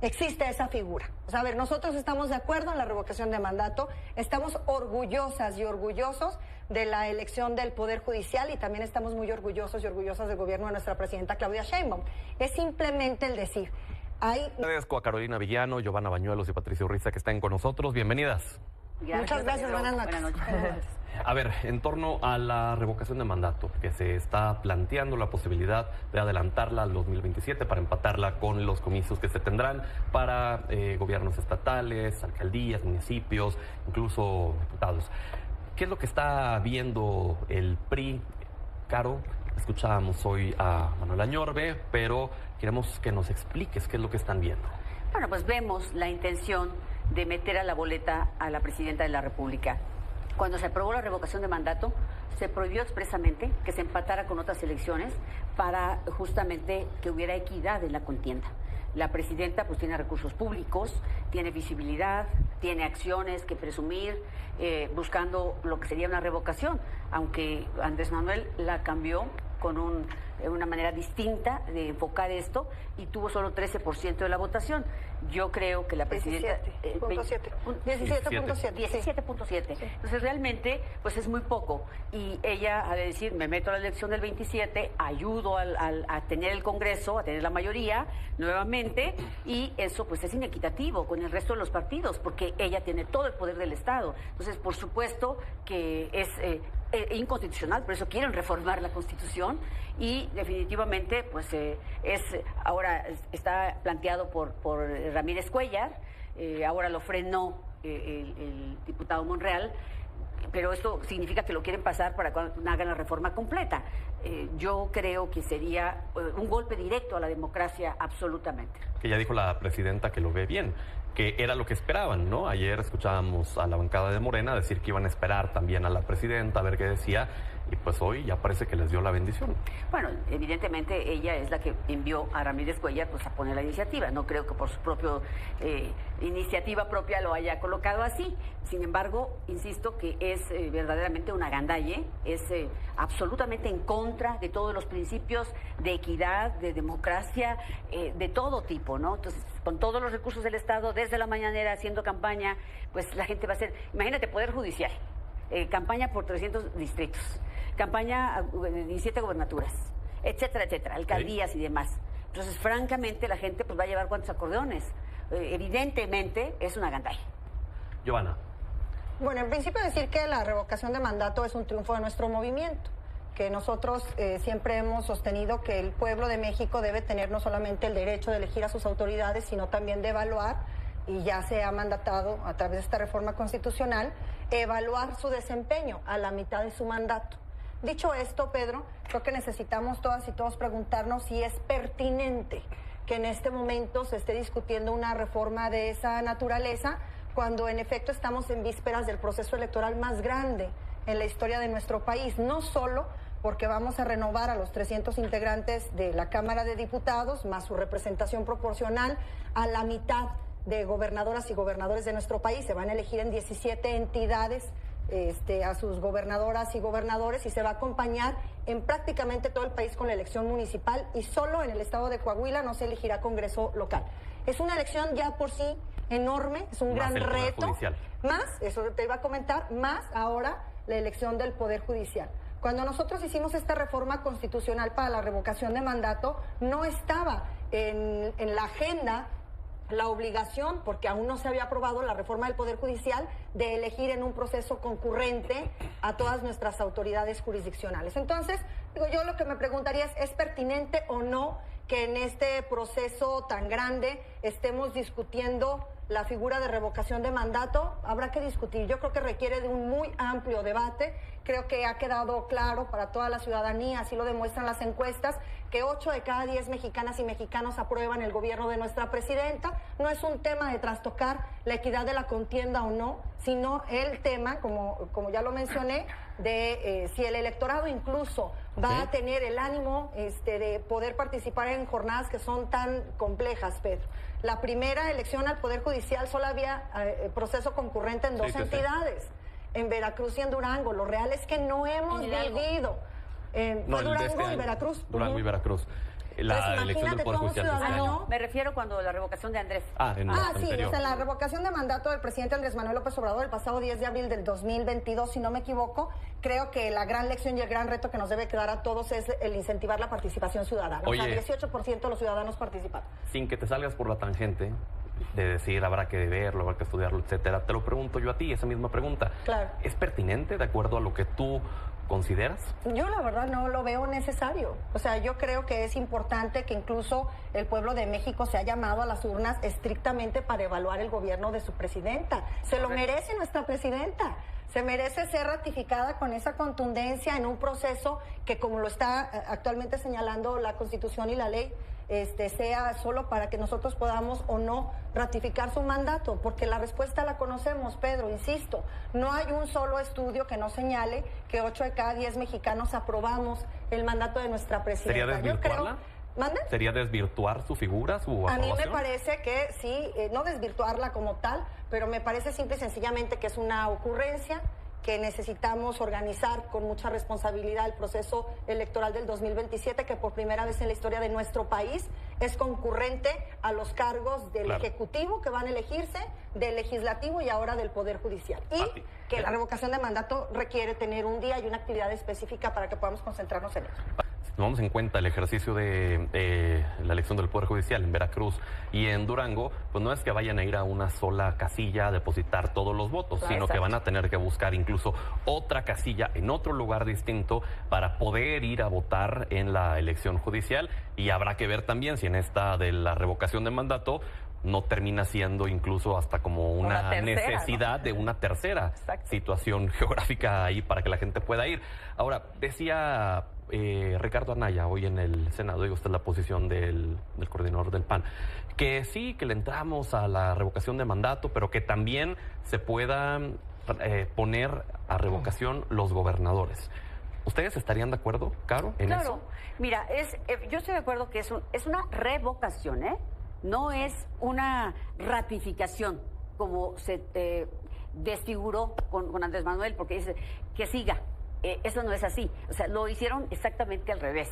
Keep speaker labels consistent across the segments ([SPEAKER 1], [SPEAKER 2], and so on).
[SPEAKER 1] existe esa figura. O sea, a ver, nosotros estamos de acuerdo en la revocación de mandato, estamos orgullosas y orgullosos de la elección del Poder Judicial y también estamos muy orgullosos y orgullosas del gobierno de nuestra presidenta Claudia Sheinbaum. Es simplemente el decir.
[SPEAKER 2] Agradezco a Carolina Villano, Giovanna Bañuelos y Patricia Urriza que están con nosotros. Bienvenidas.
[SPEAKER 1] Muchas gracias, buenas noches.
[SPEAKER 2] A ver, en torno a la revocación de mandato, que se está planteando la posibilidad de adelantarla al 2027 para empatarla con los comicios que se tendrán para gobiernos estatales, alcaldías, municipios, incluso diputados. ¿Qué es lo que está viendo el PRI? Caro, escuchábamos hoy a Manuel Añorbe, pero queremos que nos expliques qué es lo que están viendo.
[SPEAKER 3] Bueno, pues vemos la intención de meter a la boleta a la presidenta de la República. Cuando se aprobó la revocación de mandato, se prohibió expresamente que se empatara con otras elecciones para justamente que hubiera equidad en la contienda. La presidenta pues tiene recursos públicos, tiene visibilidad, tiene acciones que presumir, buscando lo que sería una revocación, aunque Andrés Manuel la cambió con una manera distinta de enfocar esto y tuvo solo 13% de la votación. Yo creo que la presidenta... 17.7. Entonces realmente pues es muy poco y ella ha de decir, me meto a la elección del 27, ayudo a tener el Congreso, a tener la mayoría nuevamente y eso pues es inequitativo con el resto de los partidos porque ella tiene todo el poder del Estado. Entonces por supuesto que es inconstitucional, por eso quieren reformar la Constitución y definitivamente pues ahora está planteado por Ramírez Cuéllar, ahora lo frenó el diputado Monreal, pero esto significa que lo quieren pasar para cuando hagan la reforma completa. Yo creo que sería un golpe directo a la democracia absolutamente.
[SPEAKER 2] Que ya dijo la presidenta que lo ve bien, que era lo que esperaban, ¿no? Ayer escuchábamos a la bancada de Morena decir que iban a esperar también a la presidenta a ver qué decía, y pues hoy ya parece que les dio la bendición.
[SPEAKER 3] Bueno, evidentemente ella es la que envió a Ramírez Cuéllar pues a poner la iniciativa. No creo que por su propia iniciativa propia lo haya colocado así. Sin embargo, insisto que es verdaderamente una agandalle, es absolutamente en contra de todos los principios de equidad, de democracia, de todo tipo, ¿no? Entonces, con todos los recursos del Estado, desde la mañanera haciendo campaña, pues la gente va a hacer, imagínate, Poder Judicial, campaña por 300 distritos, campaña 17 gobernaturas, etcétera, etcétera, alcaldías y demás. Entonces, francamente, la gente pues va a llevar cuantos acordeones. Evidentemente, es una gandalla.
[SPEAKER 2] Giovanna.
[SPEAKER 1] Bueno, en principio decir que la revocación de mandato es un triunfo de nuestro movimiento, que nosotros siempre hemos sostenido que el pueblo de México debe tener no solamente el derecho de elegir a sus autoridades, sino también de evaluar, y ya se ha mandatado a través de esta reforma constitucional, evaluar su desempeño a la mitad de su mandato. Dicho esto, Pedro, creo que necesitamos todas y todos preguntarnos si es pertinente que en este momento se esté discutiendo una reforma de esa naturaleza, cuando en efecto estamos en vísperas del proceso electoral más grande en la historia de nuestro país, no solo porque vamos a renovar a los 300 integrantes de la Cámara de Diputados, más su representación proporcional a la mitad de gobernadoras y gobernadores de nuestro país. Se van a elegir en 17 entidades a sus gobernadoras y gobernadores y se va a acompañar en prácticamente todo el país con la elección municipal y solo en el estado de Coahuila no se elegirá Congreso local. Es una elección ya por sí enorme, es un gran reto. Más, eso te iba a comentar, más ahora la elección del Poder Judicial. Cuando nosotros hicimos esta reforma constitucional para la revocación de mandato, no estaba en la agenda la obligación, porque aún no se había aprobado la reforma del Poder Judicial, de elegir en un proceso concurrente a todas nuestras autoridades jurisdiccionales. Entonces, digo, yo lo que me preguntaría ¿es pertinente o no que en este proceso tan grande estemos discutiendo la figura de revocación de mandato? Habrá que discutir. Yo creo que requiere de un muy amplio debate. Creo que ha quedado claro para toda la ciudadanía, así lo demuestran las encuestas, que 8 de cada 10 mexicanas y mexicanos aprueban el gobierno de nuestra presidenta. No es un tema de trastocar la equidad de la contienda o no, sino el tema, como ya lo mencioné, de si el electorado incluso va a tener el ánimo de poder participar en jornadas que son tan complejas, Pedro. La primera elección al Poder Judicial solo había proceso concurrente en dos entidades, en Veracruz y en Durango. Lo real es que no hemos vivido.
[SPEAKER 2] No,
[SPEAKER 1] Durango y Veracruz.
[SPEAKER 2] Durango y Veracruz. la elección del Poder Judicial de este año.
[SPEAKER 3] No, me refiero cuando la revocación de Andrés.
[SPEAKER 1] Sí, o sea, la revocación de mandato del presidente Andrés Manuel López Obrador el pasado 10 de abril del 2022, si no me equivoco, creo que la gran lección y el gran reto que nos debe quedar a todos es el incentivar la participación ciudadana.
[SPEAKER 2] Oye,
[SPEAKER 1] o sea, 18% de los ciudadanos participan.
[SPEAKER 2] Sin que te salgas por la tangente de decir habrá que verlo, habrá que estudiarlo, etcétera, te lo pregunto yo a ti, esa misma pregunta.
[SPEAKER 1] Claro.
[SPEAKER 2] ¿Es pertinente de acuerdo a lo que tú consideras?
[SPEAKER 1] Yo la verdad no lo veo necesario. O sea, yo creo que es importante que incluso el pueblo de México se ha llamado a las urnas estrictamente para evaluar el gobierno de su presidenta. Se lo merece nuestra presidenta. Se merece ser ratificada con esa contundencia en un proceso que, como lo está actualmente señalando la Constitución y la ley, sea solo para que nosotros podamos o no ratificar su mandato, porque la respuesta la conocemos, Pedro, insisto, no hay un solo estudio que no señale que 8 de cada 10 mexicanos aprobamos el mandato de nuestra presidenta.
[SPEAKER 2] ¿Sería desvirtuarla?
[SPEAKER 1] ¿Mande?
[SPEAKER 2] ¿Sería desvirtuar su figura, su aprobación?
[SPEAKER 1] A mí me parece que sí, no desvirtuarla como tal, pero me parece simple y sencillamente que es una ocurrencia, que necesitamos organizar con mucha responsabilidad el proceso electoral del 2027, que por primera vez en la historia de nuestro país es concurrente a los cargos del Ejecutivo que van a elegirse, del Legislativo y ahora del Poder Judicial. Y que la revocación de mandato requiere tener un día y una actividad específica para que podamos concentrarnos en ello.
[SPEAKER 2] Tomamos en cuenta el ejercicio de la elección del Poder Judicial en Veracruz y en Durango, pues no es que vayan a ir a una sola casilla a depositar todos los votos, sino que van a tener que buscar incluso otra casilla en otro lugar distinto para poder ir a votar en la elección judicial, y habrá que ver también si en esta de la revocación de mandato no termina siendo incluso hasta como una necesidad, ¿no?, de una tercera situación geográfica ahí para que la gente pueda ir. Ahora, decía Ricardo Anaya hoy en el Senado, digo, esta es la posición del coordinador del PAN, que sí, que le entramos a la revocación de mandato, pero que también se pueda poner a revocación los gobernadores. ¿Ustedes estarían de acuerdo, Caro, en eso?
[SPEAKER 3] Claro, mira, yo estoy de acuerdo que es una revocación, no es una ratificación, como se desfiguró con Andrés Manuel, porque dice que siga. Eso no es así. O sea, lo hicieron exactamente al revés.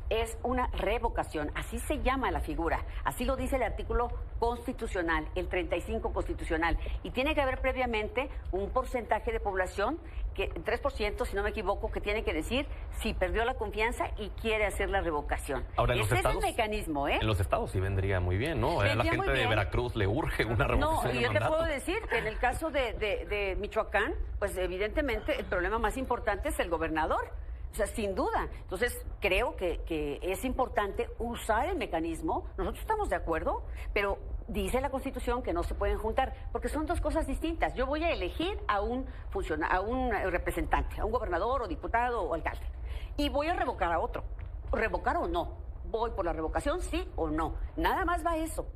[SPEAKER 3] Es una revocación. Así se llama la figura. Así lo dice el artículo constitucional, el 35 constitucional. Y tiene que haber previamente un porcentaje de población, que 3%, si no me equivoco, que tiene que decir si perdió la confianza y quiere hacer la revocación.
[SPEAKER 2] Ahora,
[SPEAKER 3] ese es el mecanismo,
[SPEAKER 2] En los estados sí vendría muy bien, ¿no? A la gente de Veracruz le urge una revocación de mandato. No, y yo te puedo
[SPEAKER 3] decir que en el caso de Michoacán, pues evidentemente el problema más importante es el gobernador. O sea, sin duda. Entonces, creo que es importante usar el mecanismo. Nosotros estamos de acuerdo, pero dice la Constitución que no se pueden juntar, porque son dos cosas distintas. Yo voy a elegir a un representante, a un gobernador o diputado o alcalde, y voy a revocar a otro. ¿Revocar o no? ¿Voy por la revocación, sí o no? Nada más va eso.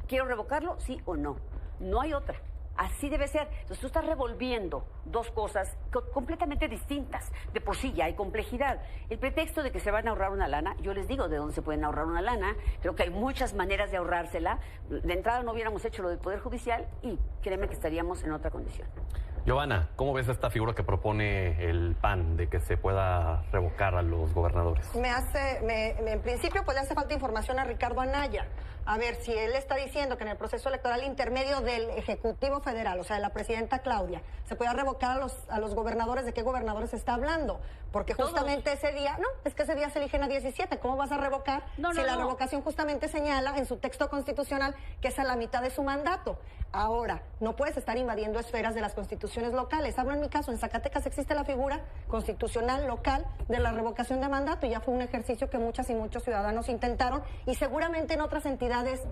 [SPEAKER 3] ¿Quiero revocarlo, sí o no? No hay otra. Así debe ser. Entonces tú estás revolviendo dos cosas completamente distintas. De por sí ya hay complejidad. El pretexto de que se van a ahorrar una lana, yo les digo de dónde se pueden ahorrar una lana. Creo que hay muchas maneras de ahorrársela. De entrada no hubiéramos hecho lo del Poder Judicial y créeme que estaríamos en otra condición.
[SPEAKER 2] Giovanna, ¿cómo ves esta figura que propone el PAN de que se pueda revocar a los gobernadores?
[SPEAKER 1] En principio, pues le hace falta información a Ricardo Anaya. A ver, si él está diciendo que en el proceso electoral intermedio del Ejecutivo Federal, o sea, de la presidenta Claudia, se pueda revocar a los gobernadores, ¿de qué gobernadores está hablando? Porque justamente ese día, es que ese día se eligen a 17. ¿Cómo vas a revocar si la revocación justamente señala en su texto constitucional que es a la mitad de su mandato? Ahora, no puedes estar invadiendo esferas de las constituciones locales. Hablo en mi caso, en Zacatecas existe la figura constitucional local de la revocación de mandato y ya fue un ejercicio que muchas y muchos ciudadanos intentaron y seguramente en otras entidades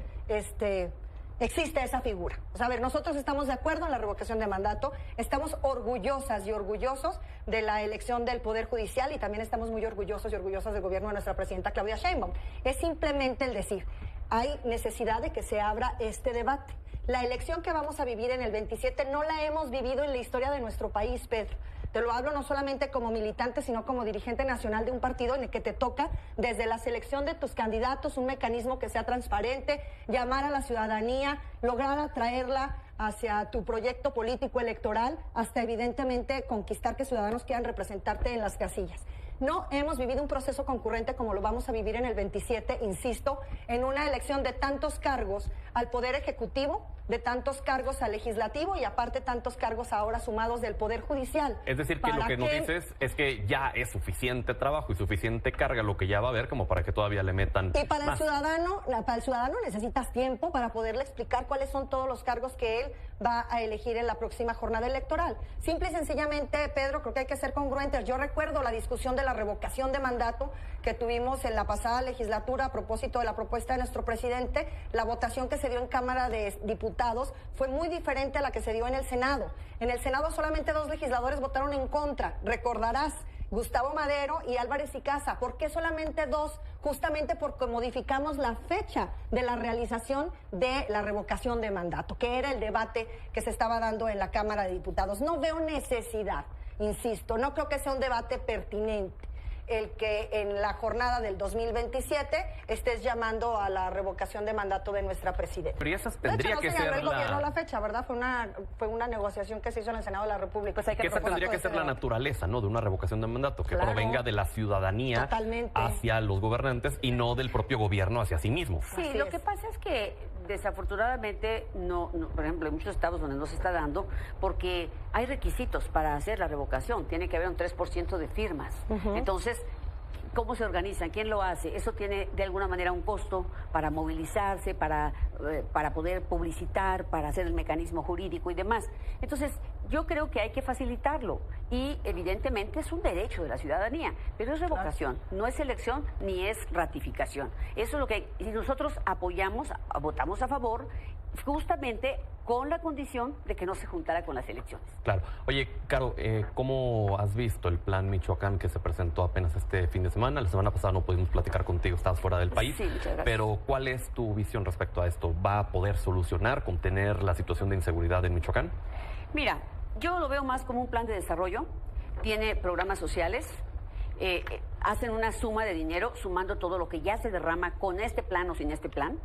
[SPEAKER 1] existe esa figura. O sea, a ver, nosotros estamos de acuerdo en la revocación de mandato, estamos orgullosas y orgullosos de la elección del Poder Judicial y también estamos muy orgullosos y orgullosas del gobierno de nuestra presidenta Claudia Sheinbaum. Es simplemente el decir, hay necesidad de que se abra este debate. La elección que vamos a vivir en el 27 no la hemos vivido en la historia de nuestro país, Pedro. Te lo hablo no solamente como militante, sino como dirigente nacional de un partido en el que te toca, desde la selección de tus candidatos, un mecanismo que sea transparente, llamar a la ciudadanía, lograr atraerla hacia tu proyecto político electoral, hasta evidentemente conquistar que ciudadanos quieran representarte en las casillas. No hemos vivido un proceso concurrente como lo vamos a vivir en el 27, insisto, en una elección de tantos cargos al Poder Ejecutivo, de tantos cargos al Legislativo y aparte tantos cargos ahora sumados del Poder Judicial.
[SPEAKER 2] Es decir, que lo que nos dices es que ya es suficiente trabajo y suficiente carga lo que ya va a haber como para que todavía le metan
[SPEAKER 1] Y para
[SPEAKER 2] más.
[SPEAKER 1] el ciudadano necesitas tiempo para poderle explicar cuáles son todos los cargos que él va a elegir en la próxima jornada electoral. Simple y sencillamente, Pedro, creo que hay que ser congruentes. Yo recuerdo la discusión de la revocación de mandato que tuvimos en la pasada legislatura a propósito de la propuesta de nuestro presidente. La votación que se dio en Cámara de Diputados fue muy diferente a la que se dio en el Senado. En el Senado solamente 2 legisladores votaron en contra, recordarás, Gustavo Madero y Álvarez y Casa. ¿Por qué solamente 2? Justamente porque modificamos la fecha de la realización de la revocación de mandato, que era el debate que se estaba dando en la Cámara de Diputados. No veo necesidad, insisto, no creo que sea un debate pertinente el que en la jornada del 2027 estés llamando a la revocación de mandato de nuestra presidenta.
[SPEAKER 2] Pero esa tendría que ser
[SPEAKER 1] el gobierno la fecha, ¿verdad? Fue una negociación que se hizo en el Senado de la República. O sea,
[SPEAKER 2] que esa tendría que ser la naturaleza, ¿no? De una revocación de mandato, que provenga de la ciudadanía hacia los gobernantes y no del propio gobierno hacia sí mismo.
[SPEAKER 3] Sí, lo que pasa es que desafortunadamente no, por ejemplo, en muchos estados donde no se está dando, porque hay requisitos para hacer la revocación, tiene que haber un 3% de firmas. Entonces, ¿cómo se organizan? ¿Quién lo hace? Eso tiene de alguna manera un costo para movilizarse, para poder publicitar, para hacer el mecanismo jurídico y demás. Entonces, yo creo que hay que facilitarlo y evidentemente es un derecho de la ciudadanía, pero es revocación, no es elección ni es ratificación. Eso es lo que, si nosotros apoyamos, votamos a favor, justamente con la condición de que no se juntara con las elecciones.
[SPEAKER 2] Claro. Oye, Caro, ¿cómo has visto el plan Michoacán que se presentó apenas este fin de semana? La semana pasada no pudimos platicar contigo, estabas fuera del país.
[SPEAKER 3] Sí, muchas gracias.
[SPEAKER 2] Pero ¿cuál es tu visión respecto a esto? ¿Va a poder solucionar, contener la situación de inseguridad en Michoacán?
[SPEAKER 3] Mira, yo lo veo más como un plan de desarrollo, tiene programas sociales, hacen una suma de dinero, sumando todo lo que ya se derrama con este plan o sin este plan,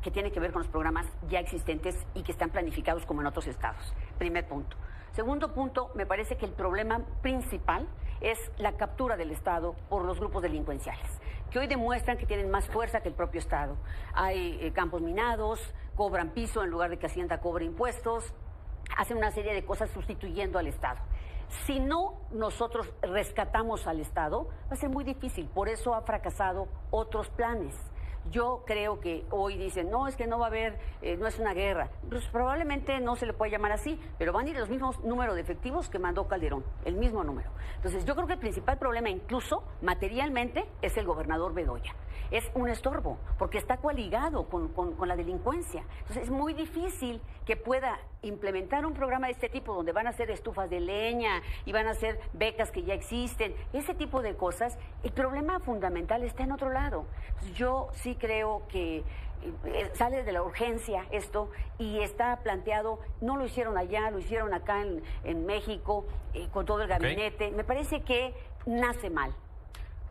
[SPEAKER 3] que tiene que ver con los programas ya existentes y que están planificados como en otros estados. Primer punto. Segundo punto, me parece que el problema principal es la captura del Estado por los grupos delincuenciales, que hoy demuestran que tienen más fuerza que el propio Estado. Hay campos minados, cobran piso en lugar de que Hacienda cobre impuestos, hacen una serie de cosas sustituyendo al Estado. Si no nosotros rescatamos al Estado, va a ser muy difícil. Por eso ha fracasado otros planes. Yo creo que hoy dicen, no, es que no va a haber, no es una guerra. Pues probablemente no se le puede llamar así, pero van a ir los mismos números de efectivos que mandó Calderón, el mismo número. Entonces, yo creo que el principal problema, incluso materialmente, es el gobernador Bedoya. Es un estorbo, porque está coaligado con la delincuencia. Entonces, es muy difícil que pueda implementar un programa de este tipo, donde van a hacer estufas de leña y van a hacer becas que ya existen, ese tipo de cosas. El problema fundamental está en otro lado. Entonces, yo sí creo que sale de la urgencia esto y está planteado, no lo hicieron allá, lo hicieron acá en México, con todo el gabinete. Me parece que nace mal.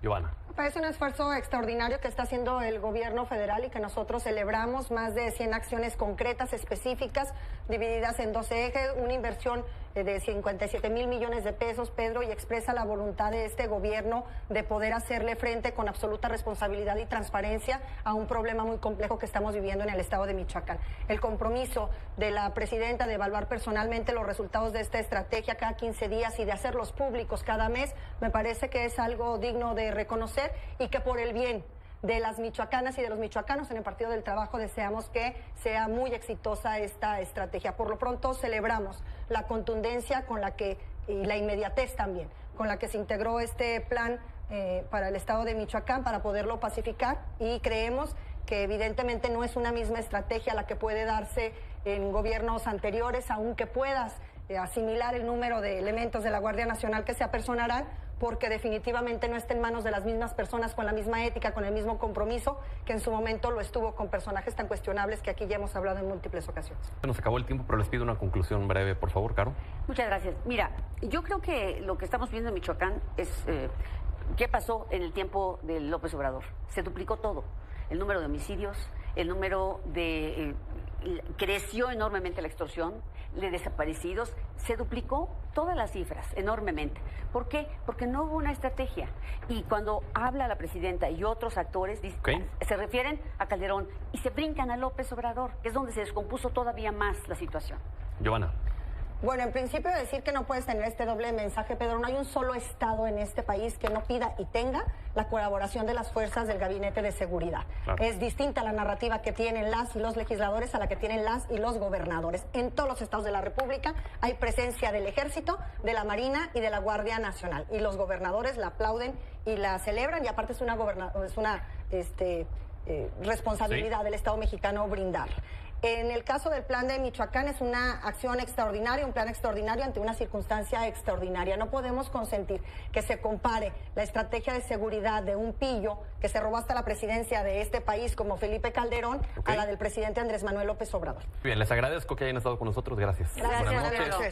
[SPEAKER 2] Giovanna.
[SPEAKER 1] Parece un esfuerzo extraordinario que está haciendo el gobierno federal y que nosotros celebramos, más de 100 acciones concretas, específicas, divididas en 12 ejes, una inversión de 57,000 millones de pesos, Pedro, y expresa la voluntad de este gobierno de poder hacerle frente con absoluta responsabilidad y transparencia a un problema muy complejo que estamos viviendo en el estado de Michoacán. El compromiso de la presidenta de evaluar personalmente los resultados de esta estrategia cada 15 días y de hacerlos públicos cada mes, me parece que es algo digno de reconocer y que por el bien de las michoacanas y de los michoacanos en el Partido del Trabajo deseamos que sea muy exitosa esta estrategia. Por lo pronto celebramos la contundencia con la que, y la inmediatez también, con la que se integró este plan para el estado de Michoacán para poderlo pacificar, y creemos que evidentemente no es una misma estrategia la que puede darse en gobiernos anteriores, aunque puedas asimilar el número de elementos de la Guardia Nacional que se apersonarán, porque definitivamente no está en manos de las mismas personas con la misma ética, con el mismo compromiso que en su momento lo estuvo con personajes tan cuestionables que aquí ya hemos hablado en múltiples ocasiones.
[SPEAKER 2] Nos acabó el tiempo, pero les pido una conclusión breve, por favor, Caro.
[SPEAKER 3] Muchas gracias. Mira, yo creo que lo que estamos viendo en Michoacán es qué pasó en el tiempo de López Obrador. Se duplicó todo. El número de homicidios, el número de creció enormemente la extorsión, de desaparecidos, se duplicó todas las cifras enormemente. ¿Por qué? Porque no hubo una estrategia. Y cuando habla la presidenta y otros actores, se refieren a Calderón y se brincan a López Obrador, que es donde se descompuso todavía más la situación.
[SPEAKER 2] Giovanna.
[SPEAKER 1] Bueno, en principio decir que no puedes tener este doble mensaje, Pedro. No hay un solo estado en este país que no pida y tenga la colaboración de las fuerzas del Gabinete de Seguridad. Claro. Es distinta la narrativa que tienen las y los legisladores a la que tienen las y los gobernadores. En todos los estados de la República hay presencia del Ejército, de la Marina y de la Guardia Nacional. Y los gobernadores la aplauden y la celebran, y aparte es una responsabilidad del Estado mexicano brindar. En el caso del plan de Michoacán es una acción extraordinaria, un plan extraordinario ante una circunstancia extraordinaria. No podemos consentir que se compare la estrategia de seguridad de un pillo que se robó hasta la presidencia de este país como Felipe Calderón a la del presidente Andrés Manuel López Obrador.
[SPEAKER 2] Bien, les agradezco que hayan estado con nosotros. Gracias.
[SPEAKER 1] Gracias.
[SPEAKER 2] Buenas noches.